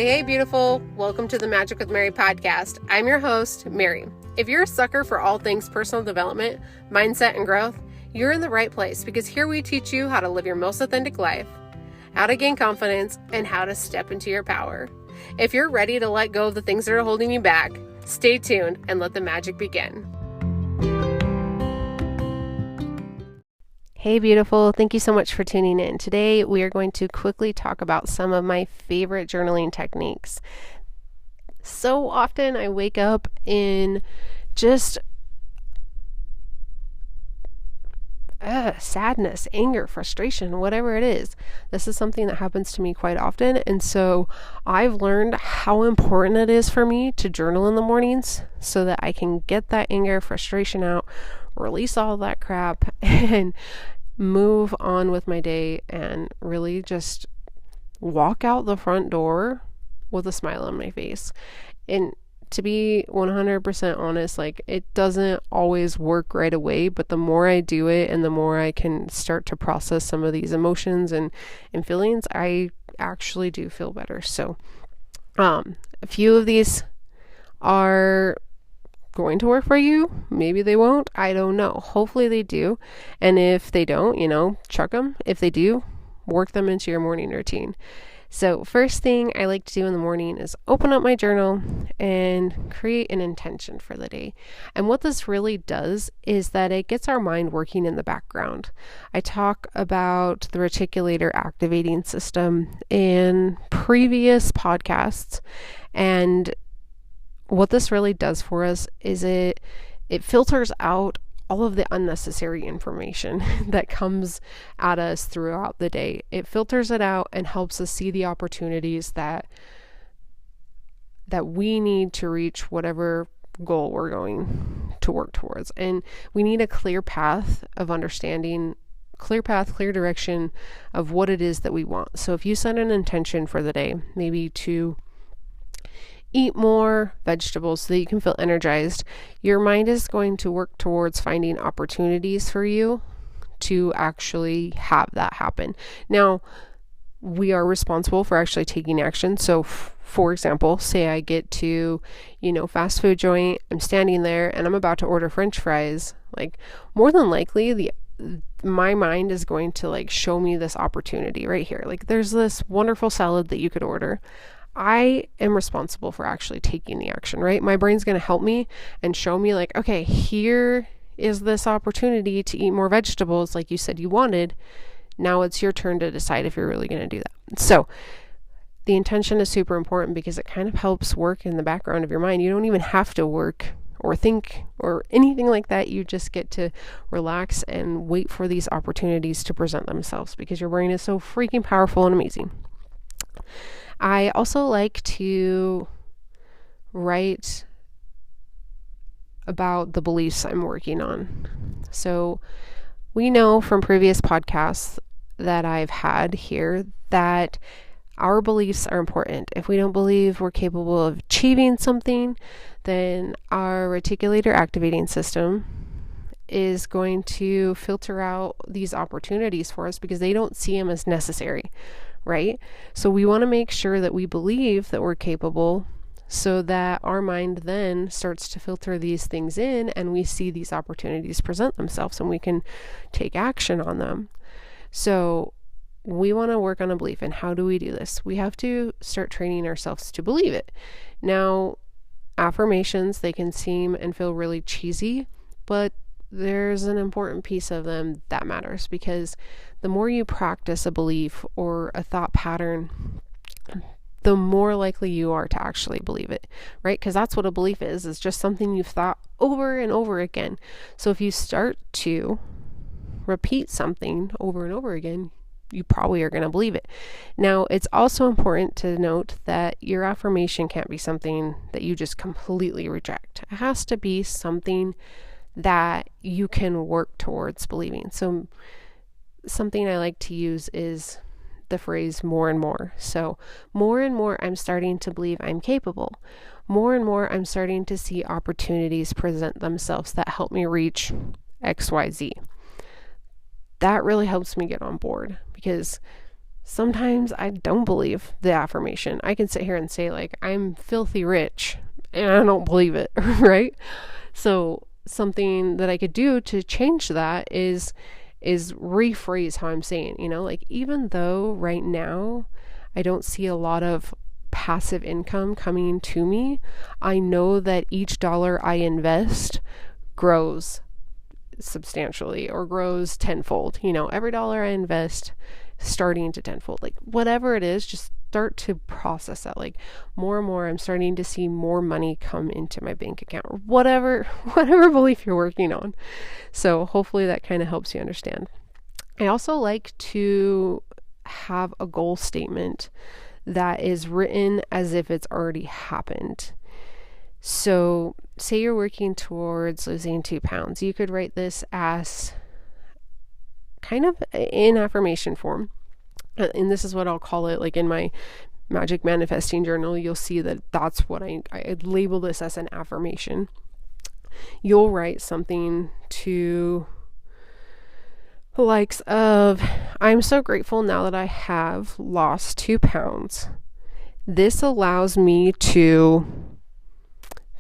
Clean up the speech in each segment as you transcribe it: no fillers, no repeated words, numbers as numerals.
Hey, beautiful. Welcome to the Magic with Mary podcast. I'm your host, Mary. If you're a sucker for all things personal development, mindset, and growth, you're in the right place because here we teach you how to live your most authentic life, how to gain confidence, and how to step into your power. If you're ready to let go of the things that are holding you back, stay tuned and let the magic begin. Hey, beautiful. Thank you so much for tuning in. Today, we are going to quickly talk about some of my favorite journaling techniques. So often I wake up in just sadness, anger, frustration, whatever it is. This is something that happens to me quite often. And so I've learned how important it is for me to journal in the mornings so that I can get that anger, frustration out, release all that crap, and move on with my day and really just walk out the front door with a smile on my face. And to be 100% honest, it doesn't always work right away, but the more I do it and the more I can start to process some of these emotions and feelings, I actually do feel better. So a few of these are going to work for you. Maybe they won't. I don't know. Hopefully they do. And if they don't, chuck them. If they do, work them into your morning routine. So first thing I like to do in the morning is open up my journal and create an intention for the day. And what this really does is that it gets our mind working in the background. I talk about the reticular activating system in previous podcasts, and what this really does for us is it filters out all of the unnecessary information that comes at us throughout the day. It filters it out and helps us see the opportunities that we need to reach whatever goal we're going to work towards. And we need a clear path of understanding, clear direction of what it is that we want. So if you set an intention for the day, maybe to eat more vegetables so that you can feel energized, your mind is going to work towards finding opportunities for you to actually have that happen. Now, we are responsible for actually taking action. So for example, say I get to, fast food joint, I'm standing there and I'm about to order French fries, more than likely my mind is going to show me this opportunity right here. There's this wonderful salad that you could order. I am responsible for actually taking the action, right? My brain's going to help me and show me okay, here is this opportunity to eat more vegetables like you said you wanted. Now it's your turn to decide if you're really going to do that. So the intention is super important because it kind of helps work in the background of your mind. You don't even have to work or think or anything like that. You just get to relax and wait for these opportunities to present themselves because your brain is so freaking powerful and amazing. I also like to write about the beliefs I'm working on. So we know from previous podcasts that I've had here that our beliefs are important. If we don't believe we're capable of achieving something, then our reticular activating system is going to filter out these opportunities for us because they don't see them as necessary. Right? So we want to make sure that we believe that we're capable so that our mind then starts to filter these things in and we see these opportunities present themselves and we can take action on them. So we want to work on a belief. And how do we do this? We have to start training ourselves to believe it. Now, affirmations, they can seem and feel really cheesy, but there's an important piece of them that matters because the more you practice a belief or a thought pattern, the more likely you are to actually believe it, right? Because that's what a belief is. It's just something you've thought over and over again. So if you start to repeat something over and over again, you probably are going to believe it. Now, it's also important to note that your affirmation can't be something that you just completely reject. It has to be something that you can work towards believing. So something I like to use is the phrase more and more. So more and more I'm starting to believe I'm capable. More and more I'm starting to see opportunities present themselves that help me reach XYZ. That really helps me get on board because sometimes I don't believe the affirmation. I can sit here and say, like, I'm filthy rich, and I don't believe it, right? So something that I could do to change that is rephrase how I'm saying, like, even though right now I don't see a lot of passive income coming to me, I know that each dollar I invest grows substantially or grows tenfold. Every dollar I invest starting to tenfold, like whatever it is, just start to process that. Like more and more I'm starting to see more money come into my bank account, or whatever belief you're working on. So hopefully that kind of helps you understand. I also like to have a goal statement that is written as if it's already happened. So say you're working towards losing 2 pounds. You could write this as kind of in affirmation form. And this is what I'll call it. Like in my magic manifesting journal, you'll see that that's what I label this as an affirmation. You'll write something to the likes of, I'm so grateful now that I have lost 2 pounds. This allows me to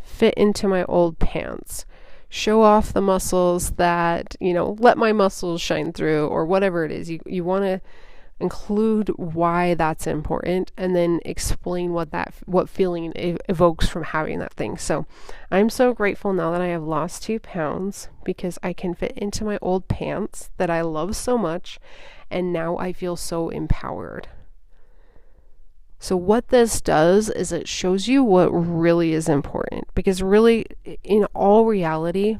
fit into my old pants, show off the muscles that, let my muscles shine through, or whatever it is. You want to include why that's important, and then explain what feeling evokes from having that thing. So I'm so grateful now that I have lost 2 pounds because I can fit into my old pants that I love so much, and now I feel so empowered. So what this does is it shows you what really is important, because really in all reality,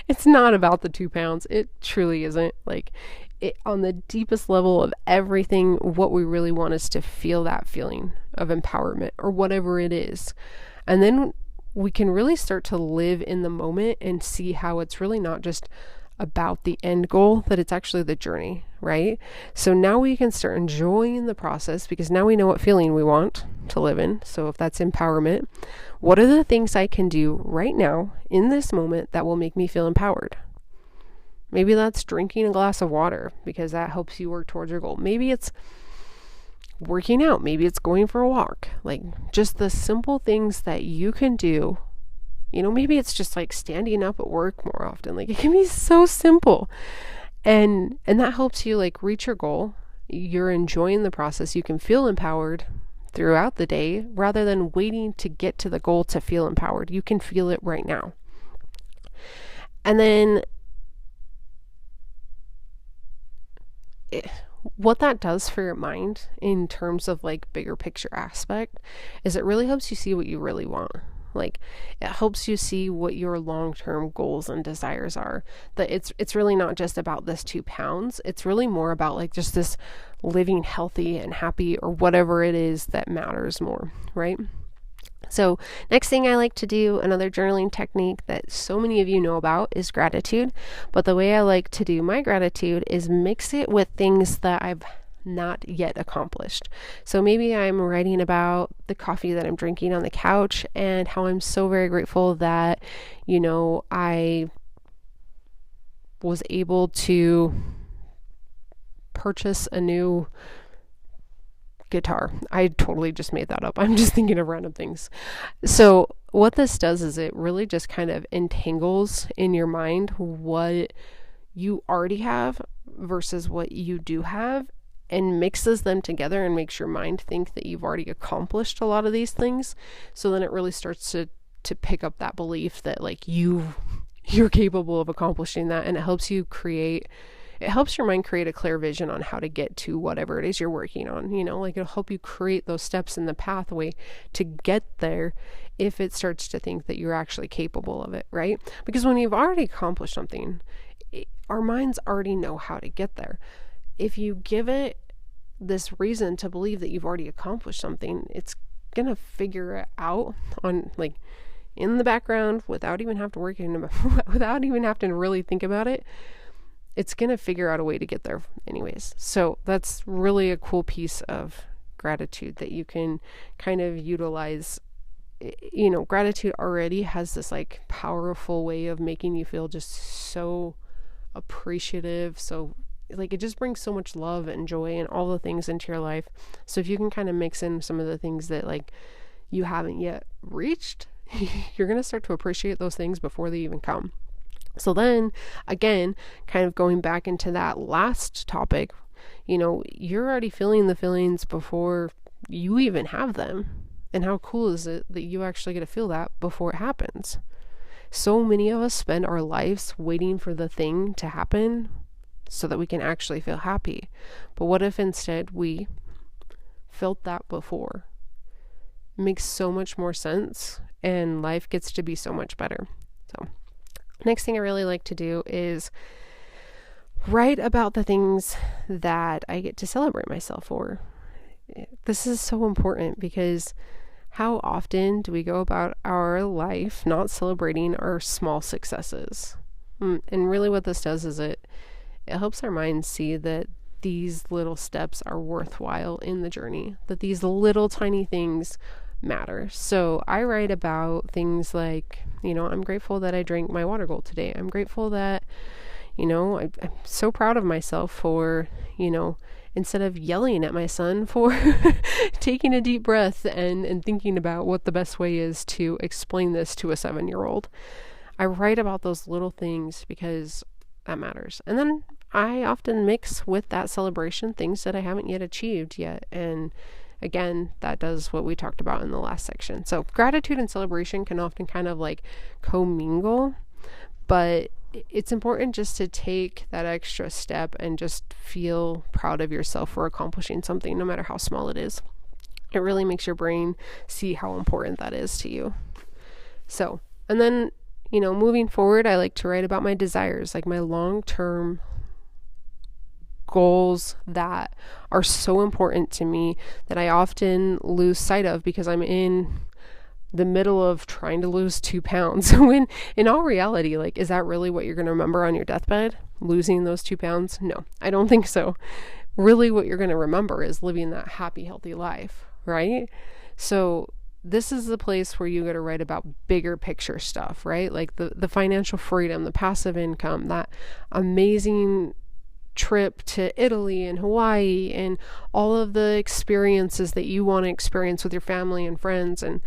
it's not about the 2 pounds. It truly isn't. Like, on the deepest level of everything, what we really want is to feel that feeling of empowerment, or whatever it is. And then we can really start to live in the moment and see how it's really not just about the end goal, that it's actually the journey, right? So now we can start enjoying the process, because now we know what feeling we want to live in. So if that's empowerment, what are the things I can do right now in this moment that will make me feel empowered? Maybe that's drinking a glass of water, because that helps you work towards your goal. Maybe it's working out. Maybe it's going for a walk. Like, just the simple things that you can do. Maybe it's just like standing up at work more often. Like, it can be so simple. And that helps you like reach your goal. You're enjoying the process. You can feel empowered throughout the day, rather than waiting to get to the goal to feel empowered. You can feel it right now. And then what that does for your mind in terms of like bigger picture aspect is it really helps you see what you really want. Like, it helps you see what your long-term goals and desires are. That it's really not just about this 2 pounds. It's really more about like just this living healthy and happy, or whatever it is that matters more, right? So next thing I like to do, another journaling technique that so many of you know about, is gratitude. But the way I like to do my gratitude is mix it with things that I've not yet accomplished. So maybe I'm writing about the coffee that I'm drinking on the couch, and how I'm so very grateful that, I was able to purchase a new guitar. I totally just made that up. I'm just thinking of random things. So what this does is it really just kind of entangles in your mind what you already have versus what you do have, and mixes them together and makes your mind think that you've already accomplished a lot of these things. So then it really starts to pick up that belief that like you're capable of accomplishing that, and it helps your mind create a clear vision on how to get to whatever it is you're working on. Like, it'll help you create those steps in the pathway to get there, if it starts to think that you're actually capable of it, right? Because when you've already accomplished something, our minds already know how to get there. If you give it this reason to believe that you've already accomplished something, it's gonna figure it out on like in the background without even having to really think about it. It's gonna figure out a way to get there anyways. So that's really a cool piece of gratitude that you can kind of utilize. Gratitude already has this like powerful way of making you feel just so appreciative, so like it just brings so much love and joy and all the things into your life. So if you can kind of mix in some of the things that like you haven't yet reached, you're going to start to appreciate those things before they even come. So then again, kind of going back into that last topic, you're already feeling the feelings before you even have them. And how cool is it that you actually get to feel that before it happens? So many of us spend our lives waiting for the thing to happen so that we can actually feel happy. But what if instead we felt that before? It makes so much more sense, and life gets to be so much better. So next thing I really like to do is write about the things that I get to celebrate myself for. This is so important because how often do we go about our life not celebrating our small successes? And really what this does is it helps our minds see that these little steps are worthwhile in the journey, that these little tiny things matter. So I write about things like, I'm grateful that I drank my water goal today. I'm grateful that, I'm so proud of myself for, instead of yelling at my son for taking a deep breath and thinking about what the best way is to explain this to a 7-year-old. I write about those little things because that matters. And then I often mix with that celebration things that I haven't yet achieved yet. And again, that does what we talked about in the last section. So gratitude and celebration can often kind of like commingle, but it's important just to take that extra step and just feel proud of yourself for accomplishing something, no matter how small it is. It really makes your brain see how important that is to you. So, and then, moving forward, I like to write about my desires, like my long-term goals that are so important to me that I often lose sight of because I'm in the middle of trying to lose 2 pounds. When in all reality, like, is that really what you're going to remember on your deathbed? Losing those 2 pounds? No, I don't think so. Really what you're going to remember is living that happy, healthy life, right? So this is the place where you got to write about bigger picture stuff, right? Like the financial freedom, the passive income, that amazing trip to Italy and Hawaii, and all of the experiences that you want to experience with your family and friends, and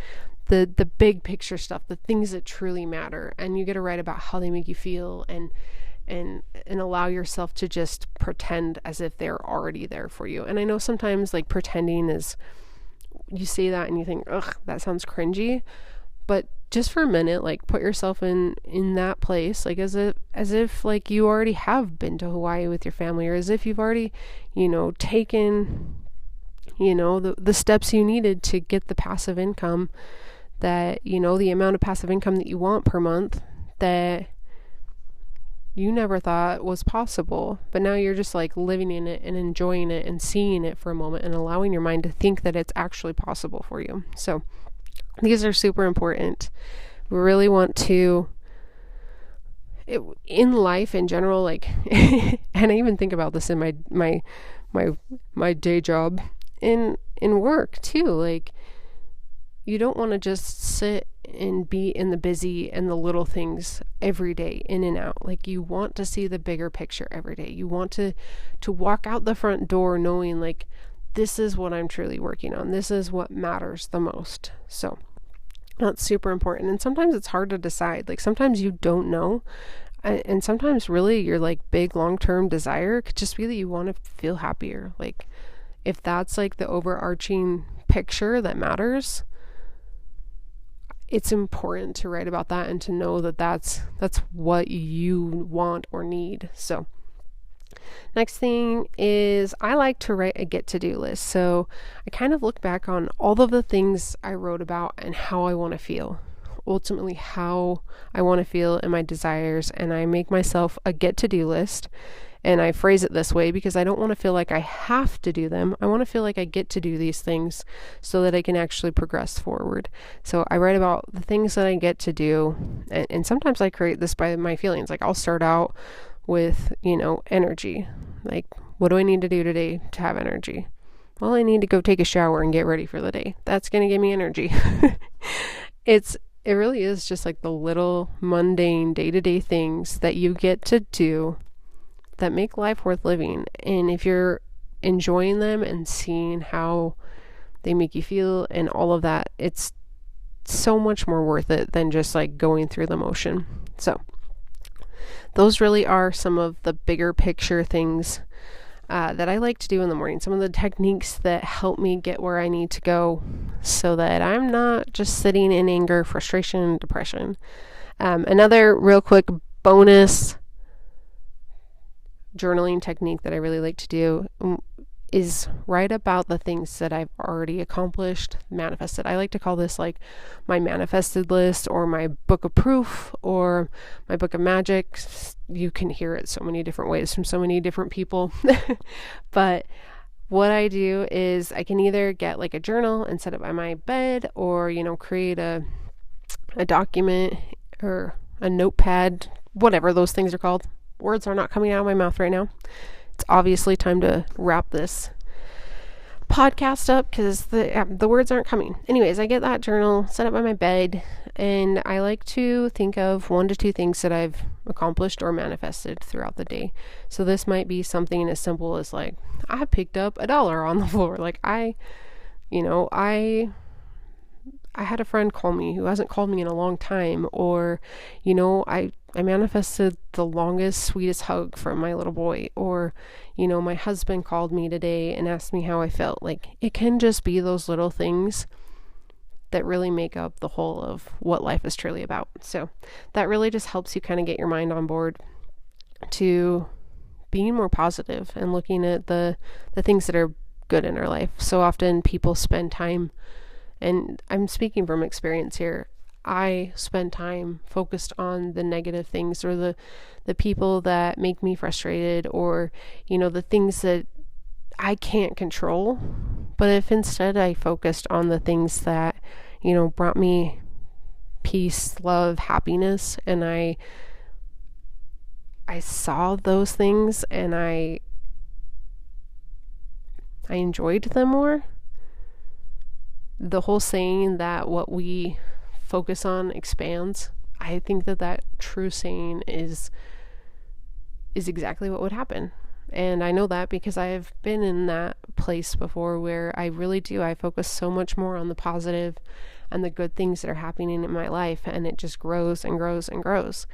the big picture stuff, the things that truly matter. And you get to write about how they make you feel and allow yourself to just pretend as if they're already there for you. And I know sometimes like pretending is, you say that and you think, ugh, that sounds cringy, but just for a minute, like put yourself in that place, like as if like you already have been to Hawaii with your family, or as if you've already, taken, the steps you needed to get the passive income that, the amount of passive income that you want per month that you never thought was possible. But now you're just like living in it and enjoying it and seeing it for a moment and allowing your mind to think that it's actually possible for you. So these are super important. We really want to, in life in general, like, and I even think about this in my day job, in work too. Like, you don't want to just sit and be in the busy and the little things every day, in and out. Like, you want to see the bigger picture every day. You want to walk out the front door knowing like, this is what I'm truly working on. This is what matters the most. So that's super important. And sometimes it's hard to decide. Like, sometimes you don't know. And sometimes really your like big long-term desire could just be that you want to feel happier. Like, if that's like the overarching picture that matters, it's important to write about that and to know that that's what you want or need. So next thing is I like to write a get-to-do list. So I kind of look back on all of the things I wrote about and how I want to feel. Ultimately, how I want to feel and my desires, and I make myself a get-to-do list. And I phrase it this way because I don't want to feel like I have to do them. I want to feel like I get to do these things so that I can actually progress forward. So I write about the things that I get to do. And sometimes I create this by my feelings. Like, I'll start out with, energy. Like, what do I need to do today to have energy? Well, I need to go take a shower and get ready for the day. That's going to give me energy. It really is just like the little mundane day-to-day things that you get to do that make life worth living. And if you're enjoying them and seeing how they make you feel and all of that, it's so much more worth it than just like going through the motion. So those really are some of the bigger picture things that I like to do in the morning. Some of the techniques that help me get where I need to go so that I'm not just sitting in anger, frustration, and depression. Another real quick bonus journaling technique that I really like to do is write about the things that I've already accomplished, manifested. I like to call this like my manifested list or my book of proof or my book of magic. You can hear it so many different ways from so many different people. But what I do is I can either get like a journal and set it by my bed, or, create a document or a notepad, whatever those things are called. Words are not coming out of my mouth right now. It's obviously time to wrap this podcast up because the words aren't coming. Anyways, I get that journal set up by my bed, and I like to think of 1 to 2 things that I've accomplished or manifested throughout the day. So this might be something as simple as like, I picked up $1 on the floor. Like I had a friend call me who hasn't called me in a long time, or, I manifested the longest, sweetest hug from my little boy, or, my husband called me today and asked me how I felt. Like, it can just be those little things that really make up the whole of what life is truly about. So that really just helps you kind of get your mind on board to being more positive and looking at the things that are good in our life. So often people spend time, and I'm speaking from experience here, I spend time focused on the negative things, or the people that make me frustrated, or, the things that I can't control. But if instead I focused on the things that, brought me peace, love, happiness, and I saw those things and I enjoyed them more. The whole saying that what we focus on expands, I think that true saying is exactly what would happen. And I know that because I've been in that place before where I really do. I focus so much more on the positive and the good things that are happening in my life, and it just grows and grows and grows.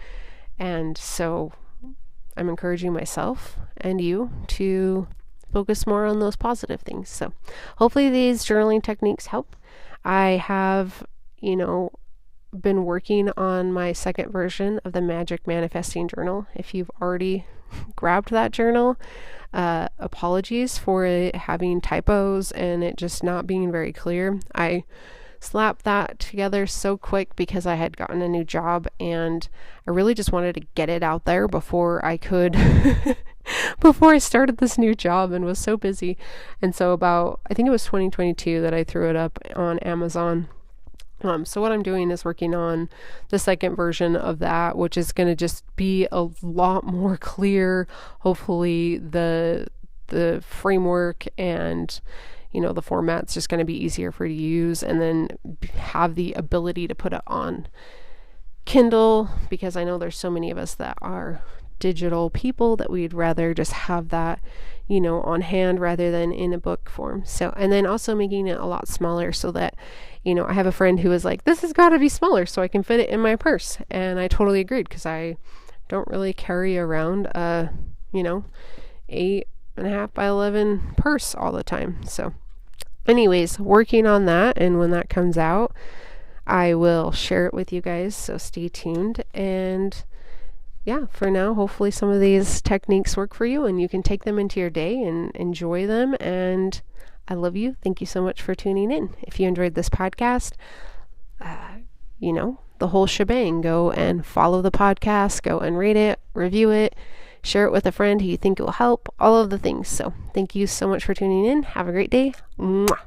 And so I'm encouraging myself and you to focus more on those positive things. So hopefully these journaling techniques help. I have, been working on my second version of the Magic Manifesting Journal. If you've already grabbed that journal, apologies for it having typos and it just not being very clear. I slapped that together so quick because I had gotten a new job and I really just wanted to get it out there before I could before I started this new job and was so busy. And so I think it was 2022 that I threw it up on Amazon. So what I'm doing is working on the second version of that, which is going to just be a lot more clear. Hopefully the framework and the format's just going to be easier for you to use, and then have the ability to put it on Kindle, because I know there's so many of us that are digital people that we'd rather just have that, on hand rather than in a book form. So, and then also making it a lot smaller so that, I have a friend who was like, this has got to be smaller so I can fit it in my purse. And I totally agreed, because I don't really carry around a, 8.5 by 11 purse all the time. So anyways, working on that. And when that comes out, I will share it with you guys. So stay tuned. And yeah, for now, hopefully some of these techniques work for you and you can take them into your day and enjoy them. And I love you. Thank you so much for tuning in. If you enjoyed this podcast, the whole shebang, go and follow the podcast, go and rate it, review it, share it with a friend who you think it will help, all of the things. So thank you so much for tuning in. Have a great day. Mwah.